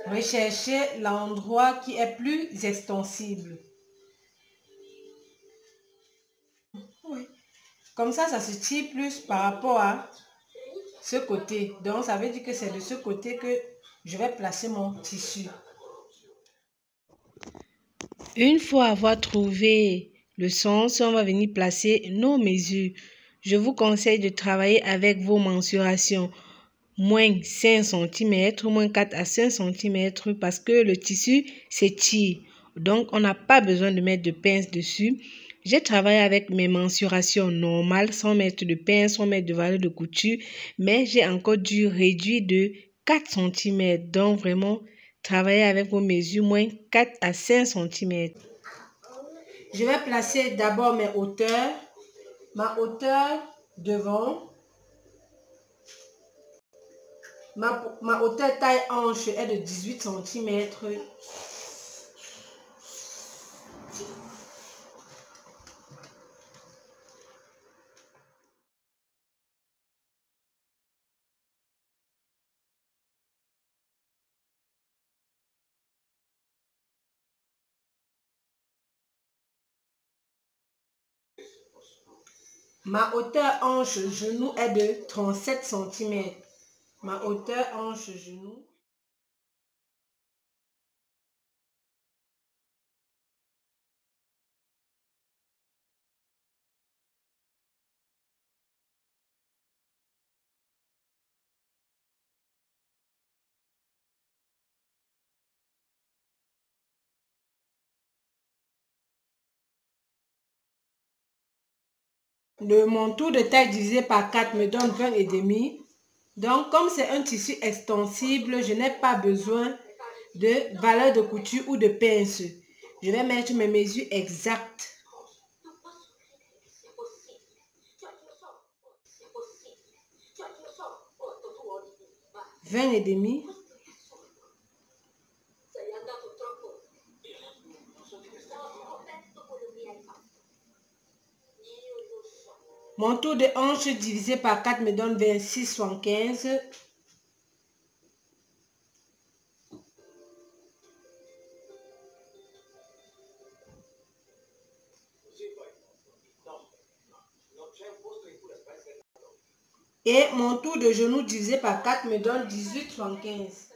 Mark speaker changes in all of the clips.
Speaker 1: recherchez l'endroit qui est plus extensible. Oui. Comme ça se tire plus par rapport à ce côté. Donc, ça veut dire que c'est de ce côté que je vais placer mon tissu. Une fois avoir trouvé le sens, on va venir placer nos mesures. Je vous conseille de travailler avec vos mensurations. Moins 5 cm, moins 4 à 5 cm parce que le tissu s'étire. Donc, on n'a pas besoin de mettre de pince dessus. J'ai travaillé avec mes mensurations normales, sans mettre de pince, sans mettre de valeur de couture, mais j'ai encore dû réduire de 4 cm. Donc, vraiment, travailler avec vos mesures, moins 4 à 5 cm. Je vais placer d'abord mes hauteurs. Ma hauteur devant. Ma hauteur taille hanche est de 18 cm. Ma hauteur hanche-genou est de 37 cm. Ma hauteur hanche-genou. Mon tour de taille divisé par 4 me donne 20,5. Donc, comme c'est un tissu extensible, je n'ai pas besoin de valeur de couture ou de pince. Je vais mettre mes mesures exactes. 20,5. Mon tour de hanche divisé par 4 me donne 26,75. Et mon tour de genou divisé par 4 me donne 18,75.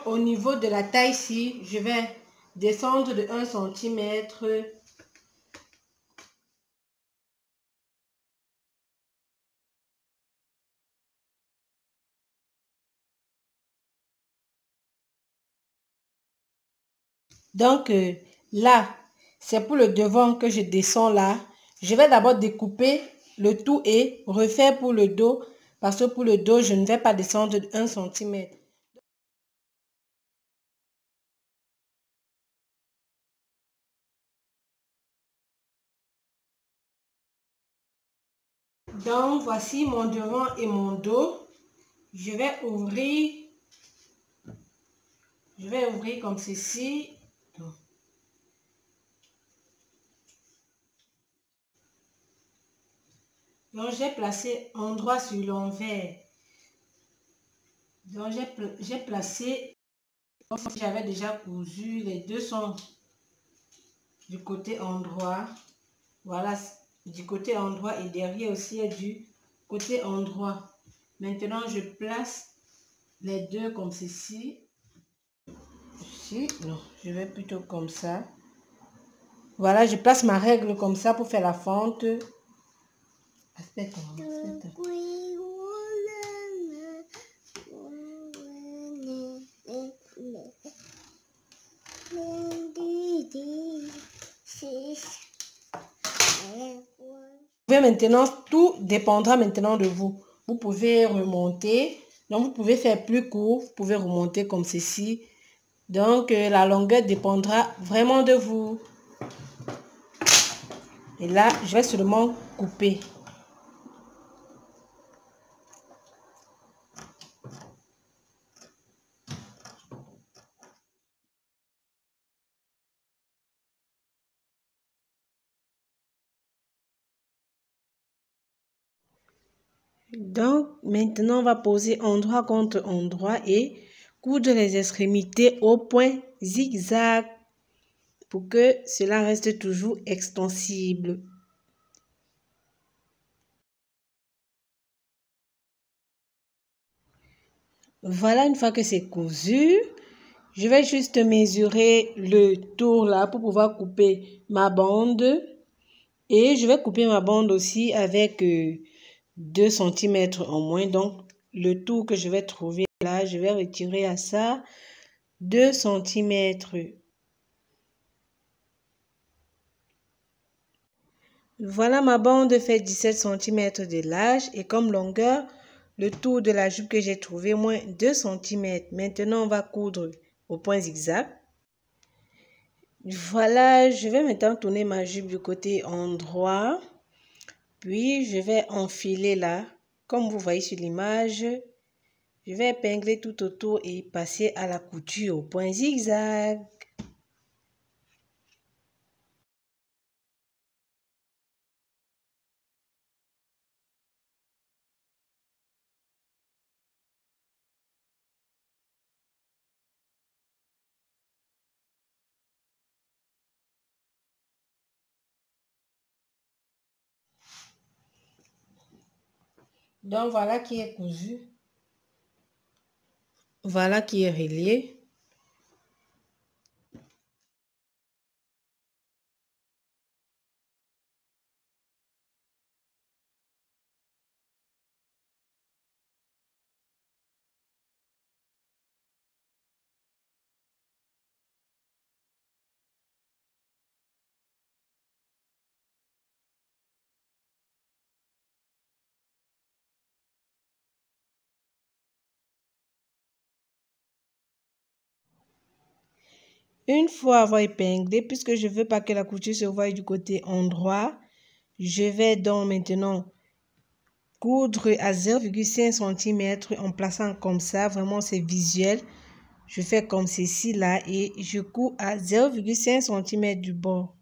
Speaker 1: Au niveau de la taille-ci, je vais descendre de 1 cm. Donc là, c'est pour le devant que je descends là. Je vais d'abord découper le tout et refaire pour le dos. Parce que pour le dos, je ne vais pas descendre de 1 cm. Donc, voici mon devant et mon dos. Je vais ouvrir comme ceci. Donc, j'ai placé endroit sur l'envers. Donc, j'ai placé comme si j'avais déjà cousu. Les deux sont du côté endroit. Voilà, du côté endroit et derrière aussi est du côté endroit. Maintenant, je place les deux comme ceci. Ici, non, je vais plutôt comme ça. Voilà, je place ma règle comme ça pour faire la fente. Aspetta. Maintenant, tout dépendra maintenant de vous. Vous pouvez remonter. Donc, vous pouvez faire plus court. Vous pouvez remonter comme ceci. Donc, la longueur dépendra vraiment de vous. Et là, je vais seulement couper. Donc, maintenant, on va poser endroit contre endroit et coudre les extrémités au point zigzag pour que cela reste toujours extensible. Voilà, une fois que c'est cousu, je vais juste mesurer le tour là pour pouvoir couper ma bande. Et je vais couper ma bande aussi avec 2 cm en moins. Donc, le tour que je vais trouver là, je vais retirer à ça 2 cm. Voilà, ma bande fait 17 cm de large et comme longueur, le tour de la jupe que j'ai trouvé moins 2 cm. Maintenant, on va coudre au point zigzag. Voilà, je vais maintenant tourner ma jupe du côté endroit. Puis, je vais enfiler là. Comme vous voyez sur l'image, je vais épingler tout autour et passer à la couture au point zigzag. Donc, voilà qui est cousu. Voilà qui est relié. Une fois avoir épinglé, puisque je ne veux pas que la couture se voie du côté endroit, je vais donc maintenant coudre à 0,5 cm en plaçant comme ça. Vraiment, c'est visuel. Je fais comme ceci là et je couds à 0,5 cm du bord.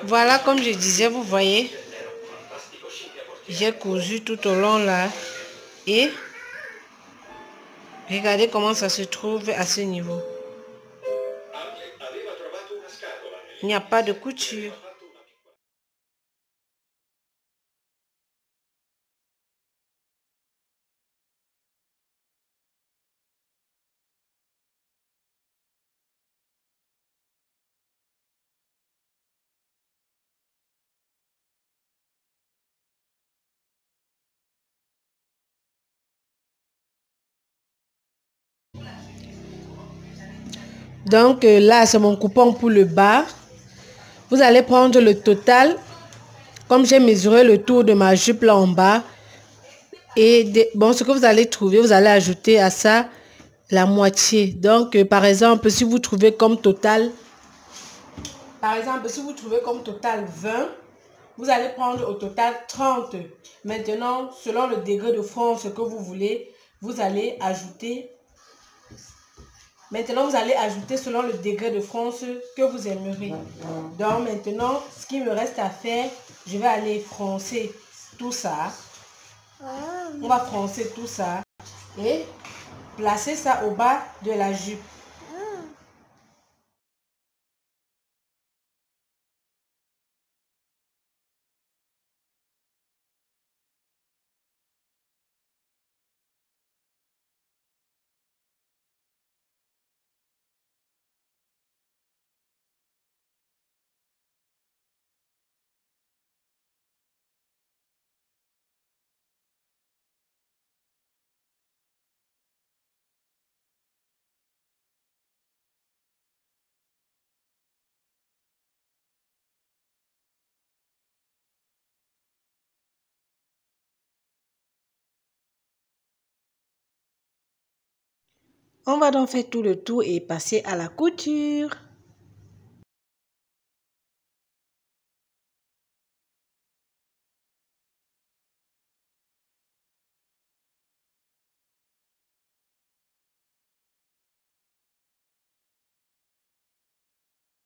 Speaker 1: Voilà, comme je disais, vous voyez, j'ai cousu tout au long là et regardez comment ça se trouve à ce niveau. Il n'y a pas de couture. Donc là, c'est mon coupon pour le bas. Vous allez prendre le total, comme j'ai mesuré le tour de ma jupe là en bas. Et bon, ce que vous allez trouver, vous allez ajouter à ça la moitié. Donc, par exemple, si vous trouvez comme total, 20, vous allez prendre au total 30. Maintenant, selon le degré de fronce que vous voulez, vous allez ajouter. Maintenant, vous allez ajouter selon le degré de fronce que vous aimerez. Donc, maintenant, ce qu'il me reste à faire, je vais aller froncer tout ça. On va froncer tout ça et placer ça au bas de la jupe. On va donc faire tout le tour et passer à la couture.